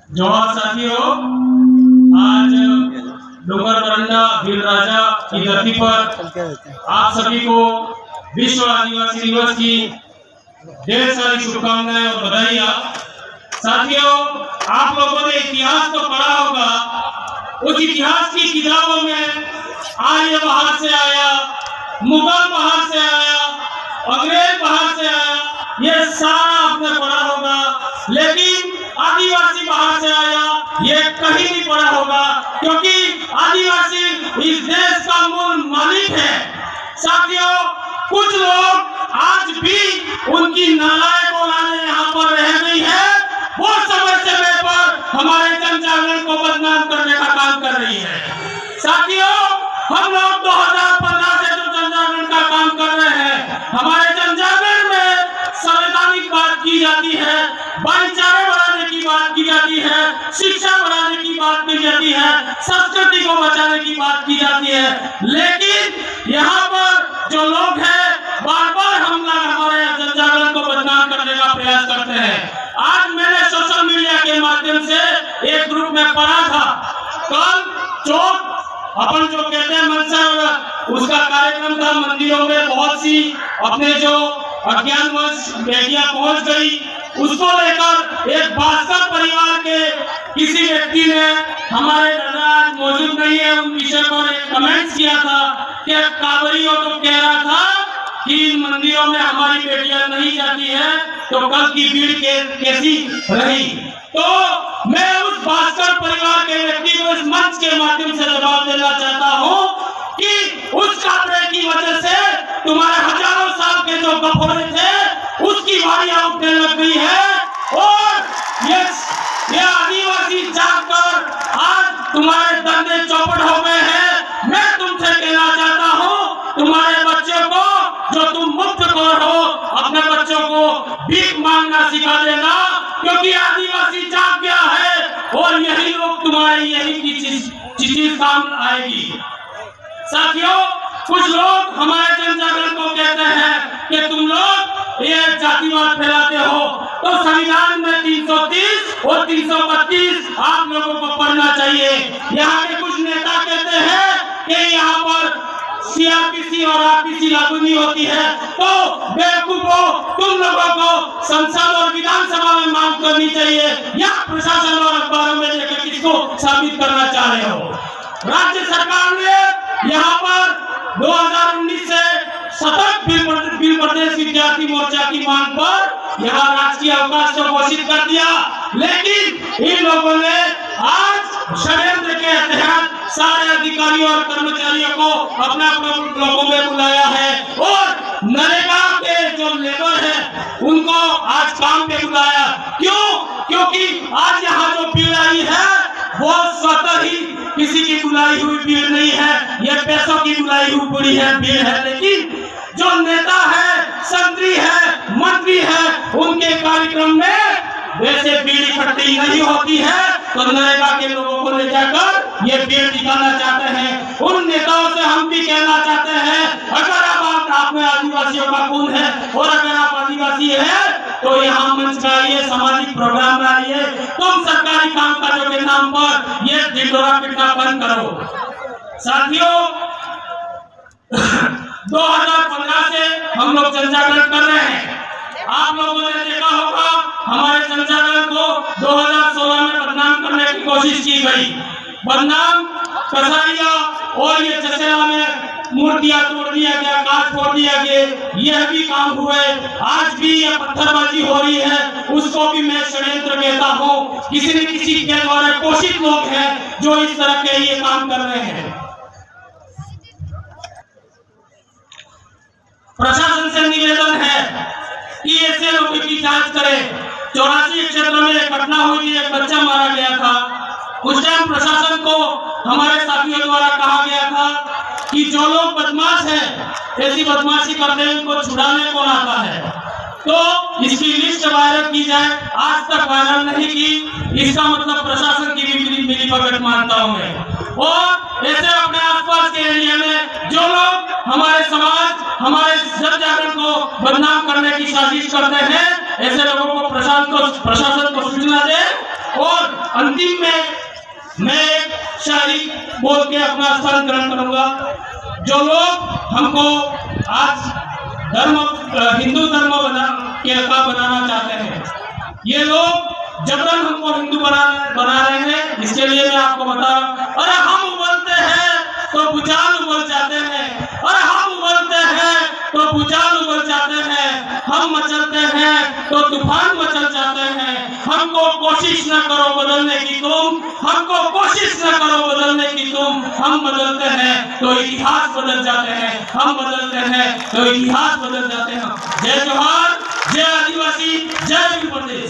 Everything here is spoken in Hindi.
जोहार साथियों, आज डोंगर बरंडा भील राजा की धरती पर आप सभी को विश्व आदिवासी दिवस की ढेर सारी शुभकामनाएं और बधाइयां। साथियों, आप लोगों ने इतिहास तो पढ़ा होगा। उस इतिहास की किताबों में आर्य बाहर से आया, मुगल बाहर से आया, अंग्रेज बाहर से आया, ये सारा आपने पढ़ा होगा। लेकिन आदिवासी बाहर से आया, ये कहीं नहीं पढ़ा होगा, क्योंकि आदिवासी इस देश का मूल मालिक है। साथियों, कुछ लोग आज भी उनकी नालायक औलादें यहाँ पर रह गई है, वो समय समय पर हमारे जन जागरण को बदनाम करने का काम कर रही है। साथियों, हम लोग 2015 से जो जन जागरण का काम कर रहे हैं, हमारे जन जागरण में संवैधानिक बात की जाती है, भाईचारे बढ़ाने की बात की जाती है, शिक्षा बढ़ाने की बात की जाती है, संस्कृति को बचाने की बात की जाती है। लेकिन यहाँ पर जो लोग हैं बार बार हमारे जन जागरण को बदनाम करने का प्रयास करते हैं। आज मैंने सोशल मीडिया के माध्यम से एक ग्रुप में पढ़ा था, कल चौक अपन जो कहते हैं मनसा, उसका कार्यक्रम था। मंदिरों में बहुत सी अपने जो अज्ञानवश बेटियां पहुंच गई, उसको लेकर एक भास्कर परिवार के किसी व्यक्ति ने, हमारे दादा आज मौजूद नहीं है, उन विषय पर एक कमेंट किया था कि कांवरियों तो कह रहा था कि इन मंदिरों में हमारी बेटियां नहीं जाती है, तो कल की भीड़ कैसी रही। तो मैं उस भास्कर परिवार के व्यक्ति को इस मंच के माध्यम से जवाब देना चाहता हूं कि उस कांवरे की वजह से तुम्हारे हजारों साल के जो गफोरे थे, उसकी वारियां उठने लग गई है। और ये आदिवासी जागकर आज तुम्हारे धंधे चौपट हो गए हैं। मैं तुमसे कहना चाहता हूं, तुम्हारे बच्चों को, जो तुम मुफ्त खोर हो, अपने बच्चों को भीख मांगना सिखा देना, क्योंकि आदिवासी जाग गया है और यही लोग तुम्हारे यही की चीज काम आएगी। साथियों, कुछ लोग हमारे जन जागरण को कहते हैं कि तुम लोग ये जातिवाद फैलाते हो, तो संविधान में 330 और 332 आप लोगों को पढ़ना चाहिए। यहाँ के कुछ नेता कहते हैं कि यहाँ पर सीआरपीसी और आरपीसी लागू नहीं होती है, तो बेवकूफों, तुम लोगों को संसद और विधानसभा में मांग करनी चाहिए, या प्रशासन और अखबारों में लेकर किसको साबित करना चाह रहे हो। राज्य सरकार ने यहाँ पर 2019 से सतत बिल प्रदेश विद्यार्थी मोर्चा की मांग पर यहाँ राजकीय अवकाश को घोषित कर दिया, लेकिन इन लोगों ने आज षड्यंत्र के तहत सारे अधिकारियों और कर्मचारियों को अपना ब्लॉकों में बुलाया है और नरेगा के जो लेबर है उनको आज काम पे बुलाया। क्यों? क्योंकि आज यहाँ जो भीड़ आई है वो स्वतः ही किसी की बुलाई हुई भीड़ नहीं है, ये पैसों की बुलाई हुई बड़ी है भीड़ है। लेकिन जो नेता है, संतरी है, मंत्री है, उनके कार्यक्रम में वैसे भीड़ इकट्ठी नहीं होती है, तो नरेगा के लोगों को ले जाकर ये भीड़ दिखाना चाहते हैं। उन नेताओं से हम भी कहना चाहते हैं, अगर आप में आदिवासियों का खून है और अगर आप आदिवासी है, तो यहाँ मंच में आइए, सामाजिक प्रोग्राम में आइए, तुम सरकारी काम काजों के नाम पर ये ढिंढोरा पीटना बंद करो। साथियों, 2015 से हम लोग जन जागरण कर रहे हैं। आप लोगों ने देखा होगा, हमारे जन जागरण को 2016 में बदनाम करने की कोशिश की गई। बदनाम कसारिया और ये जसेरा में मूर्तियां तोड़ दिया गया, कांच फोड़ दिया गया, यह भी काम हुए। आज भी ये पत्थरबाजी हो रही है, उसको भी मैं षड्यंत्र कहता हूँ। किसी न किसी के द्वारा पोषित लोग हैं जो इस तरह के ये काम कर रहे हैं। प्रशासन से निवेदन है कि ऐसे लोगों की जांच करें। 84 क्षेत्र में एक घटना हुई थी, एक बच्चा मारा गया था। उस टाइम प्रशासन को हमारे साथियों द्वारा कहा गया था कि जो लोग बदमाश हैं, ऐसी बदमाशी करते हैं, उनको छुड़ाने कौन आता है, तो इसकी लिस्ट वायरल की जाए। आज तक वायरल नहीं की, इसका मतलब प्रशासन की भी मिलीभगत मानता हूं मैं। और ऐसे अपने आसपास के एरिया में जो लोग हमारे समाज, हमारे जन जागरण को बदनाम करने की साजिश करते हैं, ऐसे लोगों को प्रशासन को सूचना दे और अंतिम में मैं एक शायरी बोल के अपना स्थान ग्रहण करूंगा। जो लोग हमको आज हिंदू धर्म बनाना चाहते हैं, ये लोग जबरन हमको हिंदू बना रहे हैं। इसके लिए मैं आपको बता रहा हूं, अरे हम उबलते हैं तो भूचाल उबल जाते हैं, अरे हम उबलते हैं तो भूचाल उबल जाते हैं, हम मचलते हैं तो तूफान मचल जाते हैं। हमको कोशिश न करो बदलने की तुम, हमको कोशिश न करो बदलने की तुम। हम बदलते हैं तो इतिहास बदल जाते हैं, हम बदलते हैं तो इतिहास बदल जाते हैं। जय जोहार, जय आदिवासी, जय उत्तर प्रदेश।